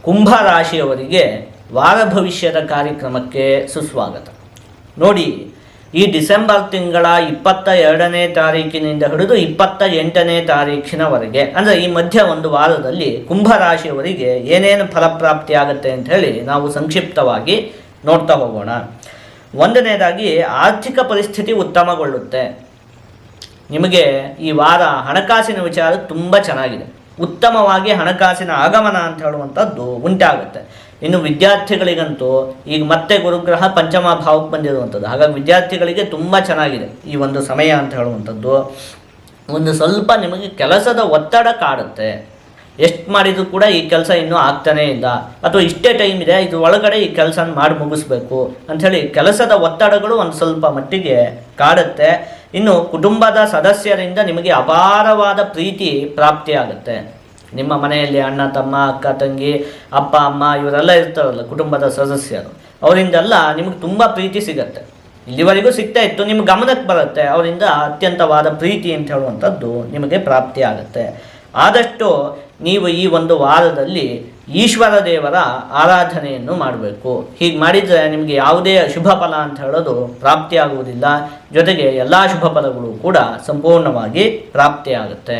ಕುಂಭ ರಾಶಿಯವರಿಗೆ ವಾರ ಭವಿಷ್ಯದ ಕಾರ್ಯಕ್ರಮಕ್ಕೆ ಸುಸ್ವಾಗತ. ನೋಡಿ, ಈ ಡಿಸೆಂಬರ್ ತಿಂಗಳ 22ನೇ ತಾರೀಕಿನಿಂದ ಹಿಡಿದು 28ನೇ ತಾರೀಕಿನವರೆಗೆ, ಅಂದರೆ ಈ ಮಧ್ಯ ಒಂದು ವಾರದಲ್ಲಿ ಕುಂಭ ರಾಶಿಯವರಿಗೆ ಏನೇನು ಫಲಪ್ರಾಪ್ತಿ ಆಗುತ್ತೆ ಅಂತ ಹೇಳಿ ನಾವು ಸಂಕ್ಷಿಪ್ತವಾಗಿ ನೋಡ್ತಾ ಹೋಗೋಣ. ಒಂದನೇದಾಗಿ ಆರ್ಥಿಕ ಪರಿಸ್ಥಿತಿ ಉತ್ತಮಗೊಳ್ಳುತ್ತೆ. ನಿಮಗೆ ಈ ವಾರ ಹಣಕಾಸಿನ ವಿಚಾರ ತುಂಬ ಚೆನ್ನಾಗಿದೆ. ಉತ್ತಮವಾಗಿ ಹಣಕಾಸಿನ ಆಗಮನ ಅಂತ ಹೇಳುವಂಥದ್ದು ಉಂಟಾಗುತ್ತೆ. ಇನ್ನು ವಿದ್ಯಾರ್ಥಿಗಳಿಗಂತೂ ಈಗ ಮತ್ತೆ ಗುರುಗ್ರಹ ಪಂಚಮ ಭಾವಕ್ಕೆ ಬಂದಿರುವಂಥದ್ದು, ಹಾಗಾಗಿ ವಿದ್ಯಾರ್ಥಿಗಳಿಗೆ ತುಂಬ ಚೆನ್ನಾಗಿದೆ ಈ ಒಂದು ಸಮಯ ಅಂತ ಹೇಳುವಂಥದ್ದು. ಒಂದು ಸ್ವಲ್ಪ ನಿಮಗೆ ಕೆಲಸದ ಒತ್ತಡ ಕಾಡುತ್ತೆ. ಎಷ್ಟು ಮಾಡಿದರೂ ಕೂಡ ಈ ಕೆಲಸ ಇನ್ನೂ ಆಗ್ತಾನೇ ಇಲ್ಲ, ಅಥವಾ ಇಷ್ಟೇ ಟೈಮ್ ಇದೆ, ಇದ್ರ ಒಳಗಡೆ ಈ ಕೆಲಸನ ಮಾಡಿ ಮುಗಿಸ್ಬೇಕು ಅಂಥೇಳಿ ಕೆಲಸದ ಒತ್ತಡಗಳು ಒಂದು ಸ್ವಲ್ಪ ಮಟ್ಟಿಗೆ ಕಾಡುತ್ತೆ. ಇನ್ನು ಕುಟುಂಬದ ಸದಸ್ಯರಿಂದ ನಿಮಗೆ ಅಪಾರವಾದ ಪ್ರೀತಿ ಪ್ರಾಪ್ತಿಯಾಗುತ್ತೆ. ನಿಮ್ಮ ಮನೆಯಲ್ಲಿ ಅಣ್ಣ ತಮ್ಮ ಅಕ್ಕ ತಂಗಿ ಅಪ್ಪ ಅಮ್ಮ ಇವರೆಲ್ಲ ಇರ್ತಾರಲ್ಲ, ಕುಟುಂಬದ ಸದಸ್ಯರು, ಅವರಿಂದೆಲ್ಲ ನಿಮಗೆ ತುಂಬ ಪ್ರೀತಿ ಸಿಗತ್ತೆ. ಇಲ್ಲಿವರೆಗೂ ಸಿಗ್ತಾ ಇತ್ತು, ನಿಮ್ಮ ಗಮನಕ್ಕೆ ಬರುತ್ತೆ, ಅವರಿಂದ ಅತ್ಯಂತವಾದ ಪ್ರೀತಿ ಅಂತ ಹೇಳುವಂಥದ್ದು ನಿಮಗೆ ಪ್ರಾಪ್ತಿ ಆಗುತ್ತೆ. ಆದಷ್ಟು ನೀವು ಈ ಒಂದು ವಾರದಲ್ಲಿ ಈಶ್ವರ ದೇವರ ಆರಾಧನೆಯನ್ನು ಮಾಡಬೇಕು. ಹೀಗೆ ಮಾಡಿದರೆ ನಿಮಗೆ ಯಾವುದೇ ಶುಭ ಫಲ ಅಂತ ಹೇಳೋದು ಪ್ರಾಪ್ತಿಯಾಗುವುದಿಲ್ಲ, ಜೊತೆಗೆ ಎಲ್ಲ ಶುಭ ಫಲಗಳು ಕೂಡ ಸಂಪೂರ್ಣವಾಗಿ ಪ್ರಾಪ್ತಿಯಾಗುತ್ತೆ.